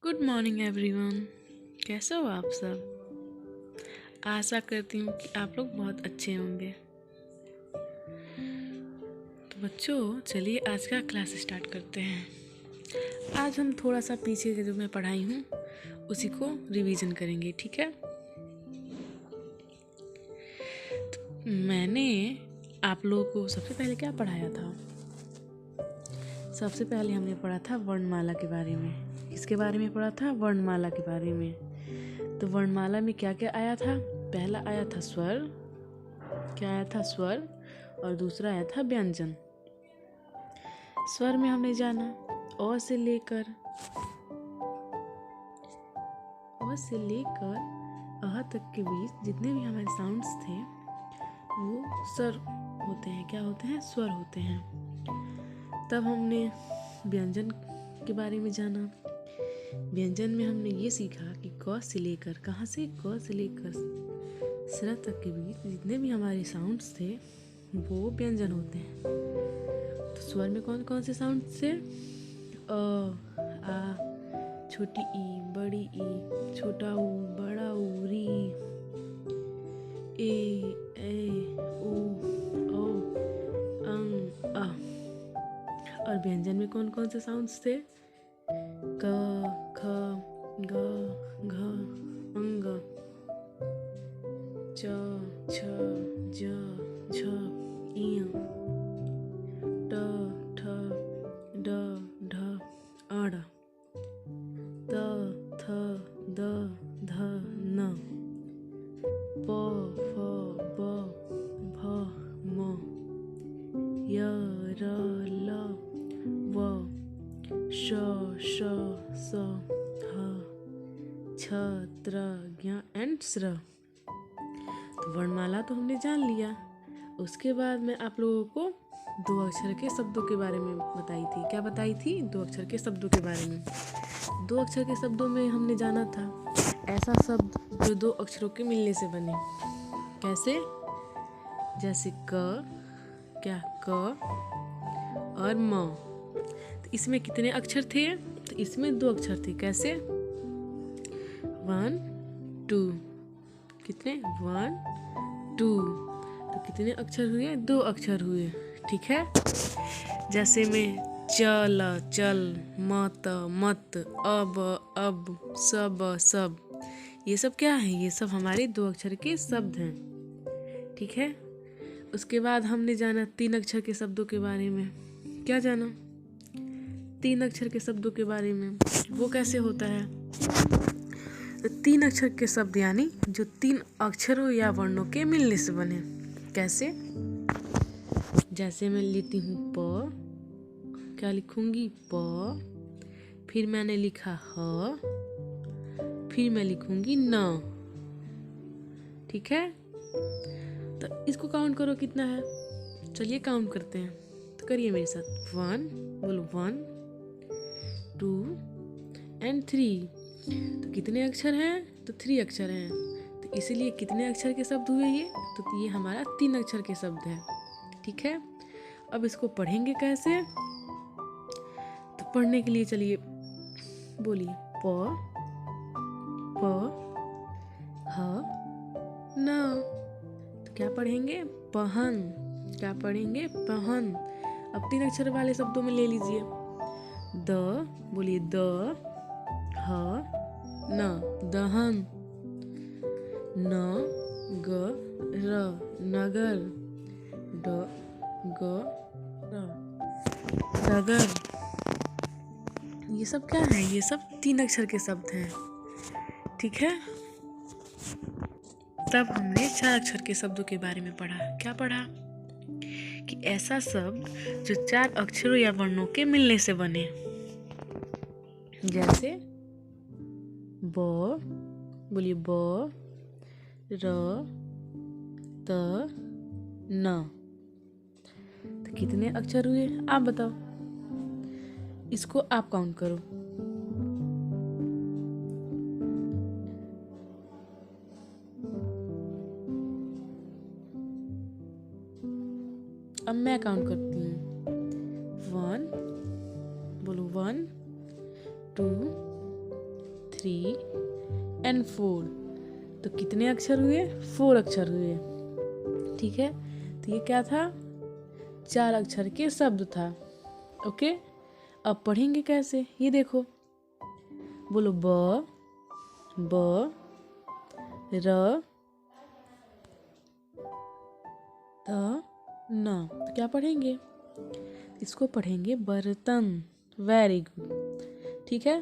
Good morning everyone. कैसे हो आप सब? आशा करती हूँ कि आप लोग बहुत अच्छे होंगे। तो बच्चों, चलिए आज का क्लास स्टार्ट करते हैं। आज हम थोड़ा सा पीछे के जो मैं पढ़ाई हूँ उसी को रिवीजन करेंगे, ठीक है? तो मैंने आप लोगों को सबसे पहले क्या पढ़ाया था? सबसे पहले हमने पढ़ा था वर्णमाला के बारे में। किसके बारे में पढ़ा था? वर्णमाला के बारे में। तो वर्णमाला में क्या क्या आया था? पहला आया था स्वर। क्या आया था? स्वर। और दूसरा आया था व्यंजन। स्वर में हमने जाना अ से लेकर अह तक के बीच जितने भी हमारे साउंड्स थे वो स्वर होते हैं। क्या होते हैं? स्वर होते हैं। तब हमने व्यंजन के बारे में जाना। व्यंजन में हमने ये सीखा कि क से लेकर, कहाँ से? क से लेकर स्र तक के बीच जितने भी हमारे साउंड्स थे वो व्यंजन होते हैं। तो स्वर में कौन कौन से साउंड थे? आ, छोटी ई, बड़ी ई, छोटा ऊ, बड़ा ऊ, री, ए ओ, अंग, आ। और व्यंजन में कौन कौन से साउंड्स थे? क, ख, ग, घ, अंग, च, छ, ज, झ, इय, ट, ठ, ड, ढ, अड़, त, थ, द, ध, न, प, फ, ब, भ, म, य, र, ल, व, श, स, ह, छ, त्र, ज्ञ एंड स्र। तो वर्णमाला तो हमने जान लिया। उसके बाद मैं आप लोगों को दो अक्षर के शब्दों के बारे में बताई थी। क्या बताई थी? दो अक्षर के शब्दों के बारे में। दो अक्षर के शब्दों में हमने जाना था ऐसा शब्द जो दो अक्षरों के मिलने से बने। कैसे? जैसे क, क्या? क और म। तो इसमें कितने अक्षर थे? तो इसमें दो अक्षर थे। कैसे? 1 2। कितने? 1 2। तो कितने अक्षर हुए? दो अक्षर हुए, ठीक है? जैसे में चल, चल, मत, मत, अब, सब। ये सब क्या है? ये सब हमारे दो अक्षर के शब्द हैं, ठीक है? उसके बाद हमने जाना तीन अक्षर के शब्दों के बारे में। क्या जाना? तीन अक्षर के शब्दों के बारे में। वो कैसे होता है? तो तीन अक्षर के शब्द यानी जो तीन अक्षरों या वर्णों के मिलने से बने। कैसे? जैसे मैं लेती हूँ प, क्या लिखूंगी? प, फिर मैंने लिखा ह, फिर मैं लिखूंगी न, ठीक है? तो इसको काउंट करो कितना है। चलिए काउंट करते हैं। तो करिए मेरे साथ। 1, बोलो 1 2 एंड 3। तो कितने अक्षर हैं? तो 3 अक्षर हैं। तो इसीलिए कितने अक्षर के शब्द हुए ये? तो ये हमारा 3 अक्षर के शब्द है, ठीक है? अब इसको पढ़ेंगे कैसे? तो पढ़ने के लिए चलिए बोलिए प, ह, न। तो क्या पढ़ेंगे? पहन। क्या पढ़ेंगे? पहन। अब 3 अक्षर वाले शब्दों में ले लीजिए। द, बोलिए द, ह, न, दहन। न, ग, र, नगर। ड, ग, र, डगर। ये सब क्या है? ये सब 3 अक्षर के शब्द हैं, ठीक है? तब हमने 4 अक्षर के शब्दों के बारे में पढ़ा। क्या पढ़ा? कि ऐसा शब्द जो 4 अक्षरों या वर्णों के मिलने से बने। जैसे ब, बोलिए ब, र, त, न। तो कितने अक्षर हुए? आप बताओ। इसको आप काउंट करो। अब मैं काउंट करती हूँ। 1, बोलो 1 2 3 and 4। तो कितने अक्षर हुए? 4 अक्षर हुए। ठीक है, तो ये क्या था? 4 अक्षर के शब्द था। ओके, अब पढ़ेंगे कैसे ये देखो। बोलो ब र त न। तो क्या पढ़ेंगे? इसको पढ़ेंगे बर्तन। Very good. ठीक है,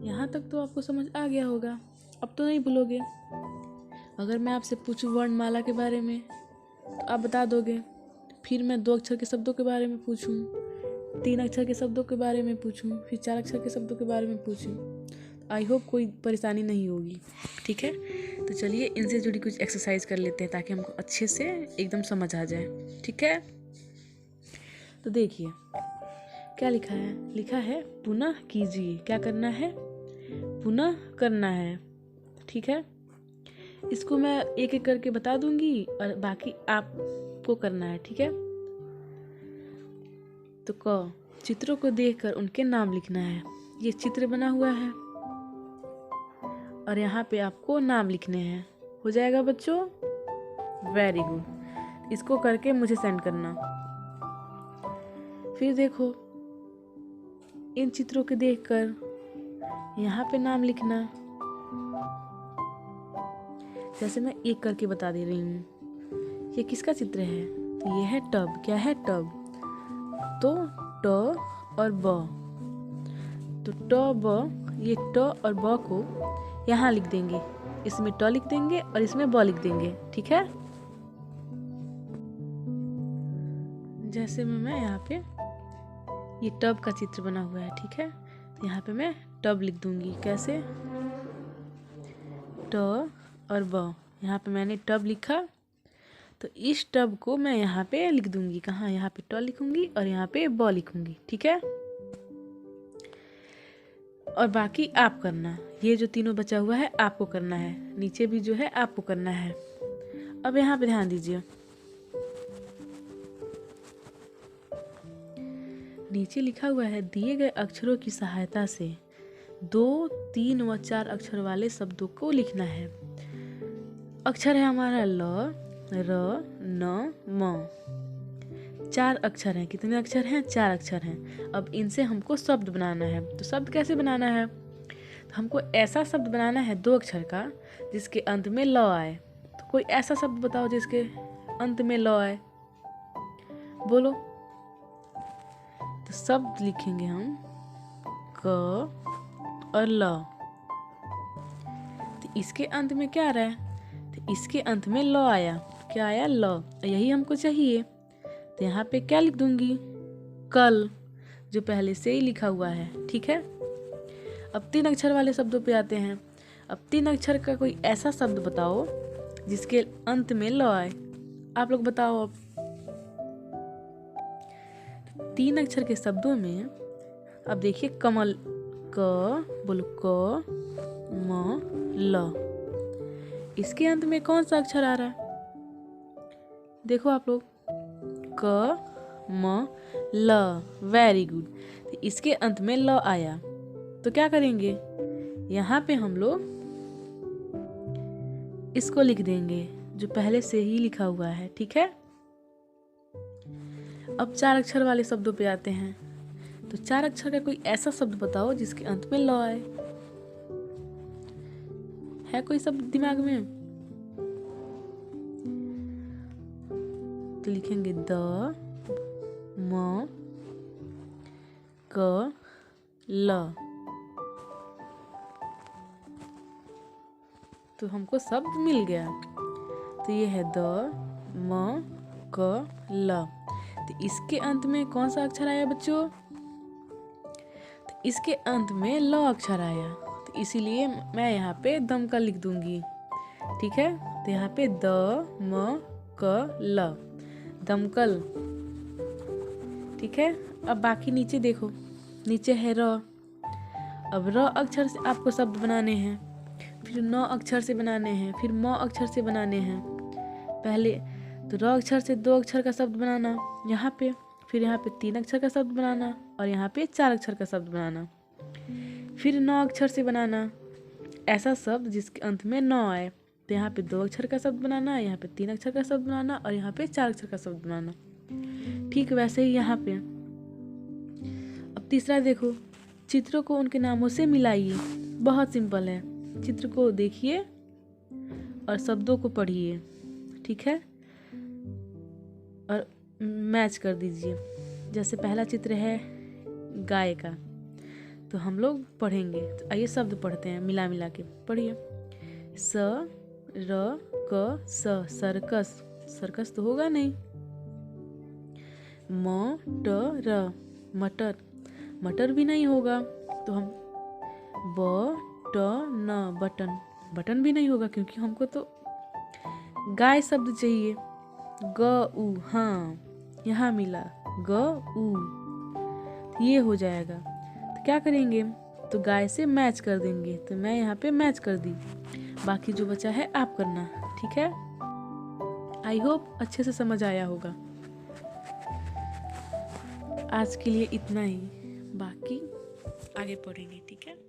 यहाँ तक तो आपको समझ आ गया होगा। अब तो नहीं भूलोगे। अगर मैं आपसे पूछूं वर्णमाला के बारे में तो आप बता दोगे। फिर मैं 2 अक्षर के शब्दों के बारे में पूछूं, 3 अक्षर के शब्दों के बारे में पूछूं, फिर 4 अक्षर के शब्दों के बारे में पूछूं, आई होप कोई परेशानी नहीं होगी। ठीक है, तो चलिए इनसे जुड़ी कुछ एक्सरसाइज कर लेते हैं ताकि हमको अच्छे से एकदम समझ आ जाए। ठीक है, तो देखिए क्या लिखा है। लिखा है पुनः कीजिए। क्या करना है? पुनः करना है। ठीक है, इसको मैं एक एक करके बता दूंगी और बाकी आपको करना है। ठीक है, तो क चित्रों को देखकर उनके नाम लिखना है। ये चित्र बना हुआ है और यहाँ पे आपको नाम लिखने हैं। हो जाएगा बच्चों? Very good. इसको करके मुझे सेंड करना। फिर देखो इन चित्रों को देखकर यहाँ पे नाम लिखना। जैसे मैं एक करके बता दे रही हूँ। ये किसका चित्र है? तो ये है टब। क्या है? टब। तो ट और ब। तो ट ब, ये ट और ब को यहाँ लिख देंगे। इसमें ट लिख देंगे और इसमें ब लिख देंगे। ठीक है, जैसे मैं यहाँ पे ये टब का चित्र बना हुआ है। ठीक है, तो यहाँ पे मैं टब लिख दूंगी। कैसे? ट और ब। यहाँ पे मैंने टब लिखा, तो इस टब को मैं यहाँ पे लिख दूंगी। कहाँ? यहाँ पे ट लिखूंगी और यहाँ पे ब लिखूंगी। ठीक है, और बाकी आप करना। ये जो तीनों बचा हुआ है आपको करना है, नीचे भी जो है आपको करना है। अब यहाँ पे ध्यान दीजिए, नीचे लिखा हुआ है दिए गए अक्षरों की सहायता से 2, 3 व 4 अक्षर वाले शब्दों को लिखना है। अक्षर है हमारा ल, र, न, म। 4 अक्षर हैं। कितने अक्षर हैं? 4 अक्षर हैं। अब इनसे हमको शब्द बनाना है। तो शब्द कैसे बनाना है? तो हमको ऐसा शब्द बनाना है 2 अक्षर का जिसके अंत में ल आए। तो कोई ऐसा शब्द बताओ जिसके अंत में ल आए। बोलो। तो शब्द लिखेंगे हम क और ल। तो इसके अंत में क्या आ रहा है? तो इसके अंत में ल आया। क्या आया? ल। यही हमको चाहिए। तो यहाँ पे क्या लिख दूंगी? कल, जो पहले से ही लिखा हुआ है। ठीक है, अब 3 अक्षर वाले शब्दों पे आते हैं। अब 3 अक्षर का कोई ऐसा शब्द बताओ जिसके अंत में ल आए। आप लोग बताओ। अब 3 अक्षर के शब्दों में अब देखिए कमल। क, बोलो क, म, ल। इसके अंत में कौन सा अक्षर आ रहा है? देखो आप लोग, क, म, ल। Very good. तो इसके अंत में ल आया तो क्या करेंगे? यहाँ पे हम लोग इसको लिख देंगे जो पहले से ही लिखा हुआ है। ठीक है, अब 4 अक्षर वाले शब्दों पे आते हैं। तो 4 अक्षर का कोई ऐसा शब्द बताओ जिसके अंत में ल आए। है कोई शब्द दिमाग में? तो लिखेंगे द, म, क, ल। तो हमको शब्द मिल गया। तो ये है द, म, क, ल। तो इसके अंत में कौन सा अक्षर आया बच्चों? तो इसके अंत में ल अक्षर आया। तो इसीलिए मैं यहाँ पे दमकल लिख दूंगी। ठीक है, तो यहाँ पे द, म, क, ल, दमकल। ठीक है, अब बाकी नीचे देखो। नीचे है र। अब र अक्षर से आपको शब्द बनाने हैं, फिर न अक्षर से बनाने हैं, फिर म अक्षर से बनाने हैं। पहले तो र अक्षर से 2 अक्षर का शब्द बनाना यहाँ पे, फिर यहाँ पे 3 अक्षर का शब्द बनाना और यहाँ पे 4 अक्षर का शब्द बनाना। फिर 9 अक्षर से बनाना ऐसा शब्द जिसके अंत में 9 आए। तो यहाँ पे 2 अक्षर का शब्द बनाना, यहाँ पे 3 अक्षर का शब्द बनाना और यहाँ पे 4 अक्षर का शब्द बनाना। ठीक वैसे ही यहाँ पे। अब तीसरा देखो, चित्रों को उनके नामों से मिलाइए। बहुत सिंपल है, चित्र को देखिए और शब्दों को पढ़िए, ठीक है, और मैच कर दीजिए। जैसे पहला चित्र है गाय का, तो हम लोग पढ़ेंगे। तो आइए शब्द पढ़ते हैं मिला मिला के, पढ़िए। स र क स, सर्कस, सर्कस तो होगा नहीं। म ट र, मटर, मटर भी नहीं होगा। तो हम ब ट न, बटन, बटन भी नहीं होगा क्योंकि हमको तो गाय शब्द चाहिए। ग उ, हाँ यहाँ मिला ग उ, ये हो जाएगा। तो क्या करेंगे, तो गाय से मैच कर देंगे। तो मैं यहाँ पे मैच कर दी, बाकी जो बचा है आप करना, ठीक है। आई होप अच्छे से समझ आया होगा। आज के लिए इतना ही, बाकी आगे पढ़ेंगे, ठीक है।